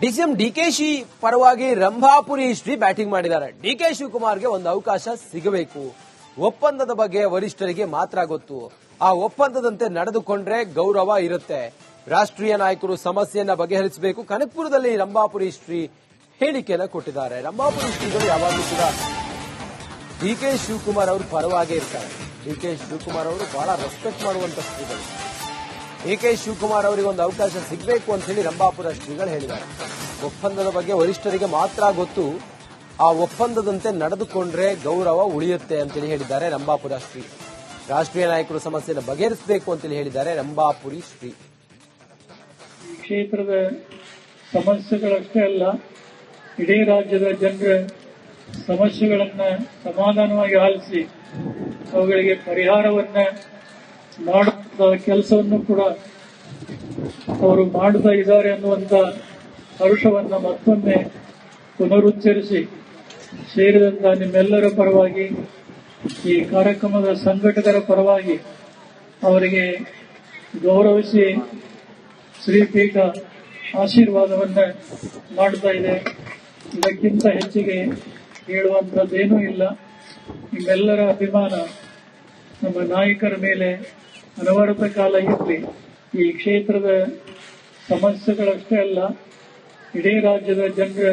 DCM DKShi ಪರವಾಗಿ Rambhapuri Shri batting ಮಾಡಿದ್ದಾರೆ. DK ಶಿವಕುಮಾರ್ಗೆ ಒಂದು ಅವಕಾಶ ಸಿಗಬೇಕು. ಒಪ್ಪಂದದ ಬಗ್ಗೆ ವರಿಷ್ಠರಿಗೆ ಮಾತ್ರ ಗೊತ್ತು. ಆ ಒಪ್ಪಂದದಂತೆ ನಡೆದುಕೊಂಡ್ರೆ ಗೌರವ ಇರುತ್ತೆ. ರಾಷ್ಟ್ರೀಯ ನಾಯಕರು ಸಮಸ್ಯೆಯನ್ನ ಬಗೆಹರಿಸಬೇಕು. ಕನಕಪುರದಲ್ಲಿ ರಂಭಾಪುರಿ ಶ್ರೀ ಹೇಳಿಕೆಯನ್ನು ಕೊಟ್ಟಿದ್ದಾರೆ. ರಂಭಾಪುರಿ ಶ್ರೀಗಳು ಯಾವಾಗಲೂ ಕೂಡ ಡಿಕೆ ಶಿವಕುಮಾರ್ ಅವರು ಪರವಾಗೇ ಇರ್ತಾರೆ. ಡಿಕೆ ಶಿವಕುಮಾರ್ ಅವರು ಬಹಳ ರೆಸ್ಪೆಕ್ಟ್ ಮಾಡುವಂತ ಶ್ರೀಗಳು. ಡಿಕೆ ಶಿವಕುಮಾರ್ ಅವರಿಗೆ ಒಂದು ಅವಕಾಶ ಸಿಗಬೇಕು ಅಂತ ಹೇಳಿ ರಂಭಾಪುರ ಶ್ರೀಗಳು ಹೇಳಿದ್ದಾರೆ. ಒಪ್ಪಂದದ ಬಗ್ಗೆ ವರಿಷ್ಠರಿಗೆ ಮಾತ್ರ ಗೊತ್ತು. ಆ ಒಪ್ಪಂದದಂತೆ ನಡೆದುಕೊಂಡ್ರೆ ಗೌರವ ಉಳಿಯುತ್ತೆ ಅಂತೇಳಿ ಹೇಳಿದ್ದಾರೆ ರಂಭಾಪುರ ಶ್ರೀ. ರಾಷ್ಟ್ರೀಯ ನಾಯಕರು ಸಮಸ್ಯೆಯನ್ನು ಬಗೆಹರಿಸಬೇಕು ಅಂತೇಳಿ ಹೇಳಿದ್ದಾರೆ ರಂಭಾಪುರಿ ಶ್ರೀ. ಈ ಕ್ಷೇತ್ರದ ಸಮಸ್ಯೆಗಳಷ್ಟೇ ಅಲ್ಲ, ಇಡೀ ರಾಜ್ಯದ ಜನರ ಸಮಸ್ಯೆಗಳನ್ನ ಸಮಾಧಾನವಾಗಿ ಆಲಿಸಿ ಅವುಗಳಿಗೆ ಪರಿಹಾರವನ್ನ ಮಾಡುವ ಕೆಲಸವನ್ನು ಕೂಡ ಅವರು ಮಾಡುತ್ತಾ ಇದ್ದಾರೆ ಅನ್ನುವಂತ ಹರ್ಷವನ್ನ ಮತ್ತೊಮ್ಮೆ ಪುನರುಚ್ಚರಿಸಿ ಸೇರಿದಂತ ನಿಮ್ಮೆಲ್ಲರ ಪರವಾಗಿ, ಈ ಕಾರ್ಯಕ್ರಮದ ಸಂಘಟಕರ ಪರವಾಗಿ ಅವರಿಗೆ ಗೌರವಿಸಿ ಶ್ರೀಪೀಠ ಆಶೀರ್ವಾದವನ್ನ ಮಾಡ್ತಾ ಇದೆ. ಇದಕ್ಕಿಂತ ಹೆಚ್ಚಿಗೆ ಹೇಳುವಂತದ್ದೇನೂ ಇಲ್ಲ. ನಿಮ್ಮೆಲ್ಲರ ಅಭಿಮಾನ ನಮ್ಮ ನಾಯಕರ ಮೇಲೆ ಅನವರತ ಕಾಲ ಇರಲಿ. ಈ ಕ್ಷೇತ್ರದ ಸಮಸ್ಯೆಗಳಷ್ಟೇ ಅಲ್ಲ, ಇಡೀ ರಾಜ್ಯದ ಜನರ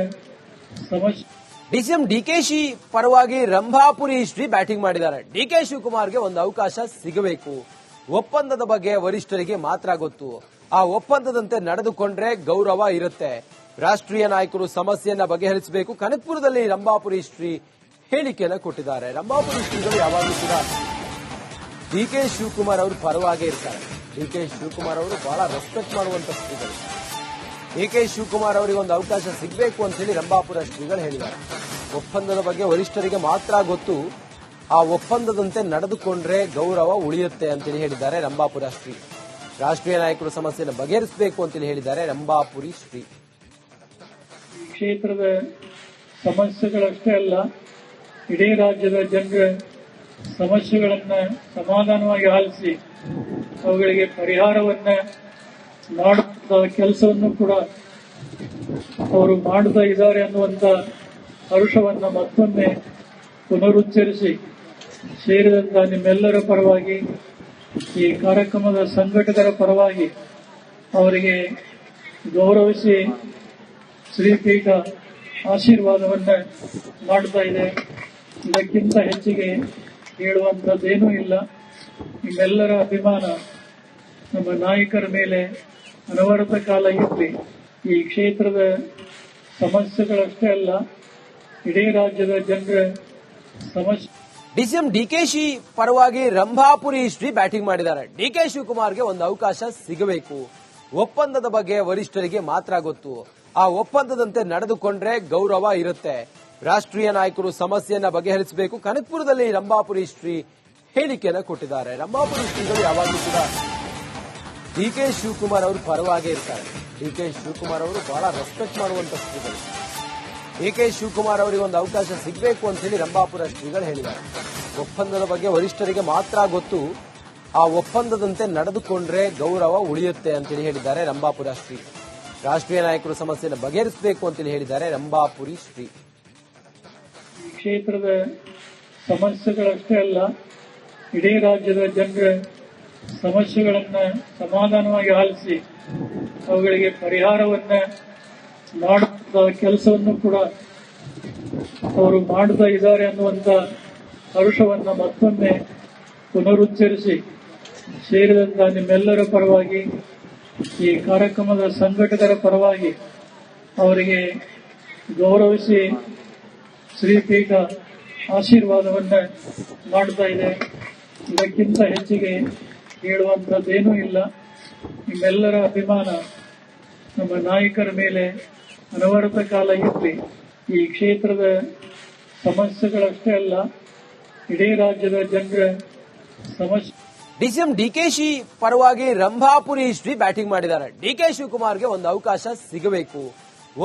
ಸಮಸ್ಯೆ. ಡಿಸಿಎಂ ಡಿಕೆಶಿ ಪರವಾಗಿ ರಂಭಾಪುರಿ ಶ್ರೀ ಬ್ಯಾಟಿಂಗ್ ಮಾಡಿದ್ದಾರೆ. ಡಿಕೆ ಶಿವಕುಮಾರ್ಗೆ ಒಂದು ಅವಕಾಶ ಸಿಗಬೇಕು. ಒಪ್ಪಂದದ ಬಗ್ಗೆ ವರಿಷ್ಠರಿಗೆ ಮಾತ್ರ ಗೊತ್ತು. ಆ ಒಪ್ಪಂದದಂತೆ ನಡೆದುಕೊಂಡ್ರೆ ಗೌರವ ಇರುತ್ತೆ. ರಾಷ್ಟ್ರೀಯ ನಾಯಕರು ಸಮಸ್ಯೆಯನ್ನ ಬಗೆಹರಿಸಬೇಕು. ಕನಕಪುರದಲ್ಲಿ ರಂಭಾಪುರಿ ಶ್ರೀ ಹೇಳಿಕೆಯನ್ನು ಕೊಟ್ಟಿದ್ದಾರೆ. ರಂಭಾಪುರಿ ಶ್ರೀಗಳು ಯಾವಾಗಲೂ ಕೂಡ ಡಿಕೆ ಶಿವಕುಮಾರ್ ಅವರು ಪರವಾಗೇ ಇರ್ತಾರೆ. ಡಿಕೆ ಶಿವಕುಮಾರ್ ಅವರು ಬಹಳ ರೆಸ್ಪೆಕ್ಟ್ ಮಾಡುವಂತ ಶ್ರೀಗಳು. ಡಿಕೆ ಶಿವಕುಮಾರ್ ಅವರಿಗೆ ಒಂದು ಅವಕಾಶ ಸಿಗಬೇಕು ಅಂತ ಹೇಳಿ ರಂಭಾಪುರ ಶ್ರೀಗಳು ಹೇಳಿದ್ದಾರೆ. ಒಪ್ಪಂದದ ಬಗ್ಗೆ ವರಿಷ್ಠರಿಗೆ ಮಾತ್ರ ಗೊತ್ತು. ಆ ಒಪ್ಪಂದದಂತೆ ನಡೆದುಕೊಂಡ್ರೆ ಗೌರವ ಉಳಿಯುತ್ತೆ ಅಂತೇಳಿ ಹೇಳಿದ್ದಾರೆ ರಂಭಾಪುರ ಶ್ರೀ. ರಾಷ್ಟ್ರೀಯ ನಾಯಕರು ಸಮಸ್ಯೆಯನ್ನು ಬಗೆಹರಿಸಬೇಕು ಅಂತೇಳಿ ಹೇಳಿದ್ದಾರೆ ರಂಭಾಪುರಿ ಶ್ರೀ. ಈ ಕ್ಷೇತ್ರದ ಸಮಸ್ಯೆಗಳಷ್ಟೇ ಅಲ್ಲ, ಇಡೀ ರಾಜ್ಯದ ಜನರ ಸಮಸ್ಯೆಗಳನ್ನ ಸಮಾಧಾನವಾಗಿ ಆಲಿಸಿ ಅವುಗಳಿಗೆ ಪರಿಹಾರವನ್ನ ಮಾಡುವ ಕೆಲಸವನ್ನು ಕೂಡ ಅವರು ಮಾಡುತ್ತಾ ಇದ್ದಾರೆ ಅನ್ನುವಂತ ಹರ್ಷವನ್ನ ಮತ್ತೊಮ್ಮೆ ಪುನರುಚ್ಚರಿಸಿ ಸೇರಿದಂತ ನಿಮ್ಮೆಲ್ಲರ ಪರವಾಗಿ, ಈ ಕಾರ್ಯಕ್ರಮದ ಸಂಘಟಕರ ಪರವಾಗಿ ಅವರಿಗೆ ಗೌರವಿಸಿ ಶ್ರೀಪೀಠ ಆಶೀರ್ವಾದವನ್ನ ಮಾಡ್ತಾ ಇದೆ. ಇದಕ್ಕಿಂತ ಹೆಚ್ಚಿಗೆ ಹೇಳುವಂತದ್ದೇನೂ ಇಲ್ಲ. ನಿಮ್ಮೆಲ್ಲರ ಅಭಿಮಾನ ನಮ್ಮ ನಾಯಕರ ಮೇಲೆ ಅನವರತ ಕಾಲ ಇರಲಿ. ಈ ಕ್ಷೇತ್ರದ ಸಮಸ್ಯೆಗಳಷ್ಟೇ ಅಲ್ಲ, ಇಡೀ ರಾಜ್ಯದ ಜನರ ಸಮಸ್ಯೆ. ಡಿಸಿಎಂ ಡಿಕೆಶಿ ಪರವಾಗಿ ರಂಭಾಪುರಿ ಶ್ರೀ ಬ್ಯಾಟಿಂಗ್ ಮಾಡಿದ್ದಾರೆ. ಡಿಕೆ ಶಿವಕುಮಾರ್ಗೆ ಒಂದು ಅವಕಾಶ ಸಿಗಬೇಕು. ಒಪ್ಪಂದದ ಬಗ್ಗೆ ವರಿಷ್ಠರಿಗೆ ಮಾತ್ರ ಗೊತ್ತು. ಆ ಒಪ್ಪಂದದಂತೆ ನಡೆದುಕೊಂಡ್ರೆ ಗೌರವ ಇರುತ್ತೆ. ರಾಷ್ಟ್ರೀಯ ನಾಯಕರು ಸಮಸ್ಯೆಯನ್ನ ಬಗೆಹರಿಸಬೇಕು. ಕನಕಪುರದಲ್ಲಿ ರಂಭಾಪುರಿ ಶ್ರೀ ಹೇಳಿಕೆಯನ್ನು ಕೊಟ್ಟಿದ್ದಾರೆ. ರಂಭಾಪುರಿ ಶ್ರೀಗಳು ಯಾವಾಗಲೂ ಕೂಡ ಡಿಕೆ ಶಿವಕುಮಾರ್ ಅವರು ಪರವಾಗೇ ಇರ್ತಾರೆ. ಡಿಕೆ ಶಿವಕುಮಾರ್ ಅವರು ಬಹಳ ರೆಸ್ಪೆಕ್ಟ್ ಮಾಡುವಂತ ಶ್ರೀಗಳು. ಡಿಕೆ ಶಿವಕುಮಾರ್ ಅವರಿಗೆ ಒಂದು ಅವಕಾಶ ಸಿಗಬೇಕು ಅಂತ ಹೇಳಿ ರಂಭಾಪುರ ಶ್ರೀಗಳು ಹೇಳಿದ್ದಾರೆ. ಒಪ್ಪಂದದ ಬಗ್ಗೆ ವರಿಷ್ಠರಿಗೆ ಮಾತ್ರ ಗೊತ್ತು. ಆ ಒಪ್ಪಂದದಂತೆ ನಡೆದುಕೊಂಡ್ರೆ ಗೌರವ ಉಳಿಯುತ್ತೆ ಅಂತೇಳಿ ಹೇಳಿದ್ದಾರೆ ರಂಭಾಪುರ ಶ್ರೀ. ರಾಷ್ಟ್ರೀಯ ನಾಯಕರು ಸಮಸ್ಯೆಯನ್ನು ಬಗೆಹರಿಸಬೇಕು ಅಂತೇಳಿ ಹೇಳಿದ್ದಾರೆ ರಂಭಾಪುರಿ ಶ್ರೀ. ಈ ಕ್ಷೇತ್ರದ ಸಮಸ್ಯೆಗಳಷ್ಟೇ ಅಲ್ಲ, ಇಡೀ ರಾಜ್ಯದ ಜನರ ಸಮಸ್ಯೆಗಳನ್ನ ಸಮಾಧಾನವಾಗಿ ಆಲಿಸಿ ಅವುಗಳಿಗೆ ಪರಿಹಾರವನ್ನ ಮಾಡುವ ಕೆಲಸವನ್ನು ಕೂಡ ಅವರು ಮಾಡುತ್ತಾ ಇದ್ದಾರೆ ಅನ್ನುವಂತ ಹರ್ಷವನ್ನ ಮತ್ತೊಮ್ಮೆ ಪುನರುಚ್ಚರಿಸಿ ಸೇರಿದಂತ ನಿಮ್ಮೆಲ್ಲರ ಪರವಾಗಿ, ಈ ಕಾರ್ಯಕ್ರಮದ ಸಂಘಟಕರ ಪರವಾಗಿ ಅವರಿಗೆ ಗೌರವಿಸಿ ಶ್ರೀಪೀಠ ಆಶೀರ್ವಾದವನ್ನ ಮಾಡ್ತಾ ಇದೆ. ಇದಕ್ಕಿಂತ ಹೆಚ್ಚಿಗೆ ಹೇಳುವಂತದ್ದೇನೂ ಇಲ್ಲ. ನಿಮ್ಮೆಲ್ಲರ ಅಭಿಮಾನ ನಮ್ಮ ನಾಯಕರ ಮೇಲೆ ಅನವರತ ಕಾಲ ಇರಲಿ. ಈ ಕ್ಷೇತ್ರದ ಸಮಸ್ಯೆಗಳಷ್ಟೇ ಅಲ್ಲ, ಇಡೀ ರಾಜ್ಯದ ಜನರ ಸಮಸ್ಯೆ. ಡಿಸಿಎಂ ಡಿಕೆಶಿ ಪರವಾಗಿ ರಂಭಾಪುರಿ ಶ್ರೀ ಬ್ಯಾಟಿಂಗ್ ಮಾಡಿದ್ದಾರೆ. ಡಿಕೆ ಶಿವಕುಮಾರ್ಗೆ ಒಂದು ಅವಕಾಶ ಸಿಗಬೇಕು.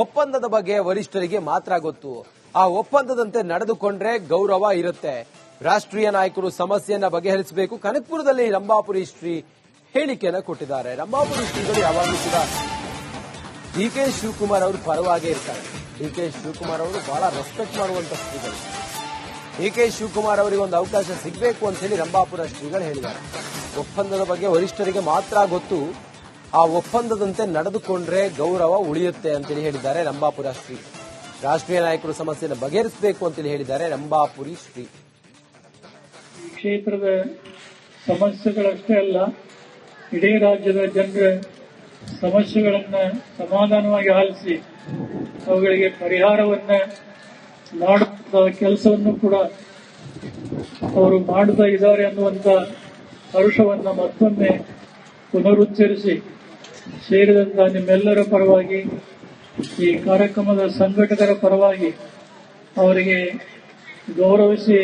ಒಪ್ಪಂದದ ಬಗ್ಗೆ ವರಿಷ್ಠರಿಗೆ ಮಾತ್ರ ಗೊತ್ತು. ಆ ಒಪ್ಪಂದದಂತೆ ನಡೆದುಕೊಂಡ್ರೆ ಗೌರವ ಇರುತ್ತೆ. ರಾಷ್ಟ್ರೀಯ ನಾಯಕರು ಸಮಸ್ಯೆಯನ್ನ ಬಗೆಹರಿಸಬೇಕು. ಕನಕಪುರದಲ್ಲಿ ರಂಭಾಪುರಿ ಶ್ರೀ ಹೇಳಿಕೆಯನ್ನು ಕೊಟ್ಟಿದ್ದಾರೆ. ರಂಭಾಪುರಿ ಶ್ರೀಗಳು ಯಾವಾಗಲೂ ಕೂಡ ಡಿ ಕೆ ಶಿವಕುಮಾರ್ ಅವರು ಪರವಾಗೇ ಇರ್ತಾರೆ. ಡಿ ಕೆ ಶಿವಕುಮಾರ್ ಅವರು ಬಹಳ ರೆಸ್ಪೆಕ್ಟ್ ಮಾಡುವಂತ ಶ್ರೀಗಳು. ಡಿ ಕೆ ಶಿವಕುಮಾರ್ ಅವರಿಗೆ ಒಂದು ಅವಕಾಶ ಸಿಗಬೇಕು ಅಂತ ಹೇಳಿ ರಂಭಾಪುರ ಶ್ರೀಗಳು ಹೇಳಿದ್ದಾರೆ. ಒಪ್ಪಂದದ ಬಗ್ಗೆ ವರಿಷ್ಠರಿಗೆ ಮಾತ್ರ ಗೊತ್ತು, ಆ ಒಪ್ಪಂದದಂತೆ ನಡೆದುಕೊಂಡ್ರೆ ಗೌರವ ಉಳಿಯುತ್ತೆ ಅಂತೇಳಿ ಹೇಳಿದ್ದಾರೆ ರಂಭಾಪುರ ಶ್ರೀ. ರಾಷ್ಟ್ರೀಯ ನಾಯಕರು ಸಮಸ್ಯೆಯನ್ನು ಬಗೆಹರಿಸಬೇಕು ಅಂತೇಳಿ ಹೇಳಿದ್ದಾರೆ ರಂಭಾಪುರಿ ಶ್ರೀ. ಈ ಕ್ಷೇತ್ರದ ಸಮಸ್ಯೆಗಳಷ್ಟೇ ಅಲ್ಲ, ಇಡೀ ರಾಜ್ಯದ ಜನರ ಸಮಸ್ಯೆಗಳನ್ನ ಸಮಾಧಾನವಾಗಿ ಆಲಿಸಿ ಅವುಗಳಿಗೆ ಪರಿಹಾರವನ್ನ ಮಾಡುವ ಕೆಲಸವನ್ನು ಕೂಡ ಅವರು ಮಾಡುತ್ತಾ ಇದ್ದಾರೆ ಅನ್ನುವಂತ ಹರುಷವನ್ನ ಮತ್ತೊಮ್ಮೆ ಪುನರುಚ್ಚರಿಸಿ ಸೇರಿದಂತ ನಿಮ್ಮೆಲ್ಲರ ಪರವಾಗಿ, ಈ ಕಾರ್ಯಕ್ರಮದ ಸಂಘಟಕರ ಪರವಾಗಿ ಅವರಿಗೆ ಗೌರವಿಸಿ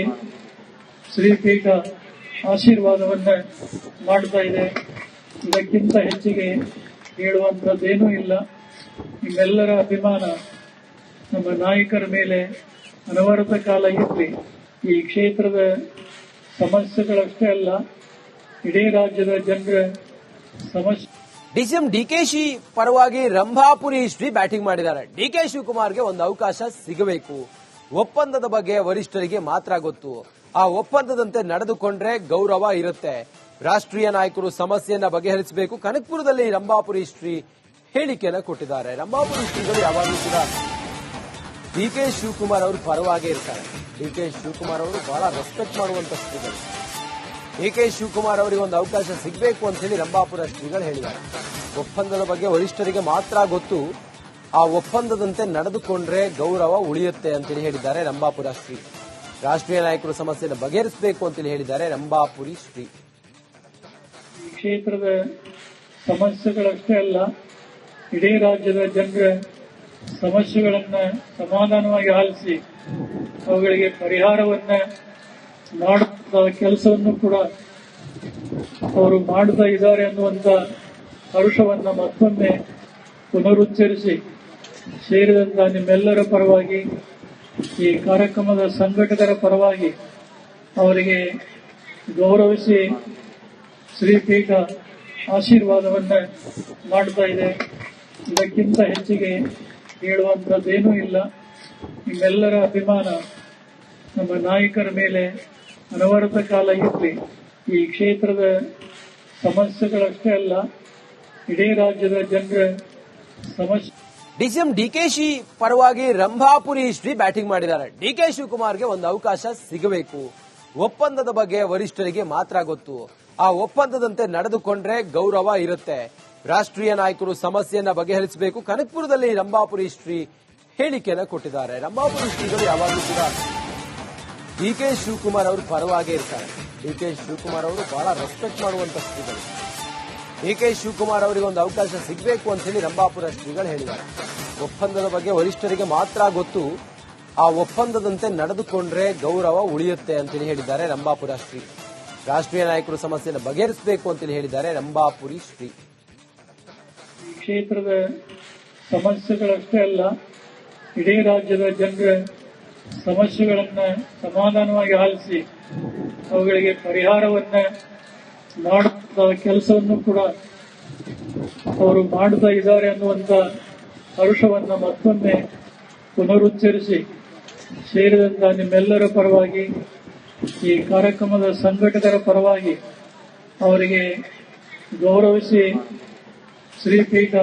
ಶ್ರೀಪೀಠ ಆಶೀರ್ವಾದವನ್ನ ಮಾಡ್ತಾ ಇದೆ. ಇದಕ್ಕಿಂತ ಹೆಚ್ಚಿಗೆ ಹೇಳುವಂತದ್ದೇನೂ ಇಲ್ಲ. ನಿಮ್ಮೆಲ್ಲರ ಅಭಿಮಾನ ನಮ್ಮ ನಾಯಕರ ಮೇಲೆ ಅನವರತ ಕಾಲ ಇರಲಿ. ಈ ಕ್ಷೇತ್ರದ ಸಮಸ್ಯೆಗಳಷ್ಟೇ ಅಲ್ಲ, ಇಡೀ ರಾಜ್ಯದ ಜನರ ಸಮಸ್ಯೆ. ಡಿಸಿಎಂ ಡಿಕೆಶಿ ಪರವಾಗಿ ರಂಭಾಪುರಿ ಶ್ರೀ ಬ್ಯಾಟಿಂಗ್ ಮಾಡಿದ್ದಾರೆ. ಡಿಕೆ ಶಿವಕುಮಾರ್ಗೆ ಒಂದು ಅವಕಾಶ ಸಿಗಬೇಕು. ಒಪ್ಪಂದದ ಬಗ್ಗೆ ವರಿಷ್ಠರಿಗೆ ಮಾತ್ರ ಗೊತ್ತು, ಆ ಒಪ್ಪಂದದಂತೆ ನಡೆದುಕೊಂಡ್ರೆ ಗೌರವ ಇರುತ್ತೆ. ರಾಷ್ಟ್ರೀಯ ನಾಯಕರು ಸಮಸ್ಯೆಯನ್ನ ಬಗೆಹರಿಸಬೇಕು. ಕನಕಪುರದಲ್ಲಿ ರಂಭಾಪುರಿ ಶ್ರೀ ಹೇಳಿಕೆಯನ್ನು ಕೊಟ್ಟಿದ್ದಾರೆ. ರಂಭಾಪುರಿ ಶ್ರೀಗಳು ಯಾವಾಗಲೂ ಕೂಡ ಡಿಕೆ ಶಿವಕುಮಾರ್ ಅವರು ಪರವಾಗೇ ಇರ್ತಾರೆ. ಡಿಕೆ ಶಿವಕುಮಾರ್ ಅವರು ಬಹಳ ರೆಸ್ಪೆಕ್ಟ್ ಮಾಡುವಂತ ಶ್ರೀಗಳು. ಡಿಕೆ ಶಿವಕುಮಾರ್ ಅವರಿಗೆ ಒಂದು ಅವಕಾಶ ಸಿಗಬೇಕು ಅಂತ ಹೇಳಿ ರಂಭಾಪುರ ಶ್ರೀಗಳು ಹೇಳಿದ್ದಾರೆ. ಒಪ್ಪಂದದ ಬಗ್ಗೆ ವರಿಷ್ಠರಿಗೆ ಮಾತ್ರ ಗೊತ್ತು, ಆ ಒಪ್ಪಂದದಂತೆ ನಡೆದುಕೊಂಡ್ರೆ ಗೌರವ ಉಳಿಯುತ್ತೆ ಅಂತೇಳಿ ಹೇಳಿದ್ದಾರೆ ರಂಭಾಪುರ ಶ್ರೀ. ರಾಷ್ಟ್ರೀಯ ನಾಯಕರು ಸಮಸ್ಯೆಯನ್ನು ಬಗೆಹರಿಸಬೇಕು ಅಂತೇಳಿ ಹೇಳಿದ್ದಾರೆ ರಂಭಾಪುರಿ ಶ್ರೀ. ಈ ಕ್ಷೇತ್ರದ ಸಮಸ್ಯೆಗಳಷ್ಟೇ ಅಲ್ಲ, ಇಡೀ ರಾಜ್ಯದ ಜನರ ಸಮಸ್ಯೆಗಳನ್ನ ಸಮಾಧಾನವಾಗಿ ಆಲಿಸಿ ಅವುಗಳಿಗೆ ಪರಿಹಾರವನ್ನ ಮಾಡುವ ಕೆಲಸವನ್ನು ಕೂಡ ಅವರು ಮಾಡುತ್ತಾ ಇದ್ದಾರೆ ಅನ್ನುವಂತ ಹರುಷವನ್ನ ಮತ್ತೊಮ್ಮೆ ಪುನರುಚ್ಚರಿಸಿ ಸೇರಿದಂತ ನಿಮ್ಮೆಲ್ಲರ ಪರವಾಗಿ, ಈ ಕಾರ್ಯಕ್ರಮದ ಸಂಘಟಕರ ಪರವಾಗಿ ಅವರಿಗೆ ಗೌರವಿಸಿ ಶ್ರೀಪೀಠ ಆಶೀರ್ವಾದವನ್ನ ಮಾಡ್ತಾ ಇದೆ. ಇದಕ್ಕಿಂತ ಹೆಚ್ಚಿಗೆ ಹೇಳುವಂತದ್ದೇನೂ ಇಲ್ಲ. ನಿಮ್ಮೆಲ್ಲರ ಅಭಿಮಾನ ನಮ್ಮ ನಾಯಕರ ಮೇಲೆ ಅನವರತ ಕಾಲ ಇರಲಿ. ಈ ಕ್ಷೇತ್ರದ ಸಮಸ್ಯೆಗಳಷ್ಟೇ ಅಲ್ಲ, ಇಡೀ ರಾಜ್ಯದ ಜನರ ಸಮಸ್ಯೆ. ಡಿಸಿಎಂ ಡಿಕೆಶಿ ಪರವಾಗಿ ರಂಭಾಪುರಿ ಶ್ರೀ ಬ್ಯಾಟಿಂಗ್ ಮಾಡಿದ್ದಾರೆ. ಡಿಕೆ ಶಿವಕುಮಾರ್ಗೆ ಒಂದು ಅವಕಾಶ ಸಿಗಬೇಕು. ಒಪ್ಪಂದದ ಬಗ್ಗೆ ವರಿಷ್ಠರಿಗೆ ಮಾತ್ರ ಗೊತ್ತು, ಆ ಒಪ್ಪಂದದಂತೆ ನಡೆದುಕೊಂಡ್ರೆ ಗೌರವ ಇರುತ್ತೆ. ರಾಷ್ಟ್ರೀಯ ನಾಯಕರು ಸಮಸ್ಯೆಯನ್ನ ಬಗೆಹರಿಸಬೇಕು. ಕನಕಪುರದಲ್ಲಿ ರಂಭಾಪುರಿ ಶ್ರೀ ಹೇಳಿಕೆಯನ್ನು ಕೊಟ್ಟಿದ್ದಾರೆ. ರಂಭಾಪುರಿ ಶ್ರೀಗಳು ಯಾವಾಗಲೂ ಕೂಡ ಡಿಕೆ ಶಿವಕುಮಾರ್ ಅವರು ಪರವಾಗೇ ಇರ್ತಾರೆ. ಡಿಕೆ ಶಿವಕುಮಾರ್ ಅವರು ಬಹಳ ರೆಸ್ಪೆಕ್ಟ್ ಮಾಡುವಂತ ಶ್ರೀಗಳು. ಡಿಕೆ ಶಿವಕುಮಾರ್ ಅವರಿಗೆ ಒಂದು ಅವಕಾಶ ಸಿಗಬೇಕು ಅಂತ ಹೇಳಿ ರಂಭಾಪುರ ಶ್ರೀಗಳು ಹೇಳಿದ್ದಾರೆ. ಒಪ್ಪಂದದ ಬಗ್ಗೆ ವರಿಷ್ಠರಿಗೆ ಮಾತ್ರ ಗೊತ್ತು, ಆ ಒಪ್ಪಂದದಂತೆ ನಡೆದುಕೊಂಡ್ರೆ ಗೌರವ ಉಳಿಯುತ್ತೆ ಅಂತೇಳಿ ಹೇಳಿದ್ದಾರೆ ರಂಭಾಪುರ ಶ್ರೀ. ರಾಷ್ಟ್ರೀಯ ನಾಯಕರು ಸಮಸ್ಯೆಯನ್ನು ಬಗೆಹರಿಸಬೇಕು ಅಂತೇಳಿ ಹೇಳಿದ್ದಾರೆ ರಂಭಾಪುರಿ ಶ್ರೀ. ಈ ಕ್ಷೇತ್ರದ ಸಮಸ್ಯೆಗಳಷ್ಟೇ ಅಲ್ಲ, ಇಡೀ ರಾಜ್ಯದ ಜನರ ಸಮಸ್ಯೆಗಳನ್ನ ಸಮಾಧಾನವಾಗಿ ಆಲಿಸಿ ಅವುಗಳಿಗೆ ಪರಿಹಾರವನ್ನ ಮಾಡುವ ಕೆಲಸವನ್ನು ಕೂಡ ಅವರು ಮಾಡುತ್ತಾ ಇದ್ದಾರೆ ಅನ್ನುವಂತ ಹರುಷವನ್ನ ಮತ್ತೊಮ್ಮೆ ಪುನರುಚ್ಚರಿಸಿ ಸೇರಿದಂತ ನಿಮ್ಮೆಲ್ಲರ ಪರವಾಗಿ, ಈ ಕಾರ್ಯಕ್ರಮದ ಸಂಘಟಕರ ಪರವಾಗಿ ಅವರಿಗೆ ಗೌರವಿಸಿ ಶ್ರೀಪೀಠ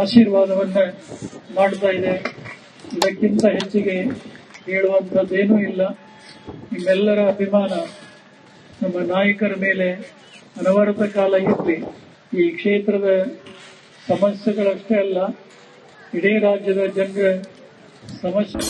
ಆಶೀರ್ವಾದವನ್ನ ಮಾಡ್ತಾ ಇದೆ. ಇದಕ್ಕಿಂತ ಹೆಚ್ಚಿಗೆ ಹೇಳುವಂತದ್ದೇನೂ ಇಲ್ಲ. ನಿಮ್ಮೆಲ್ಲರ ಅಭಿಮಾನ ನಮ್ಮ ನಾಯಕರ ಮೇಲೆ ಅನವರತ ಕಾಲ ಇರಲಿ. ಈ ಕ್ಷೇತ್ರದ ಸಮಸ್ಯೆಗಳಷ್ಟೇ ಅಲ್ಲ, ಇಡೀ ರಾಜ್ಯದ ಜನರ ಸಮಸ್ಯೆ.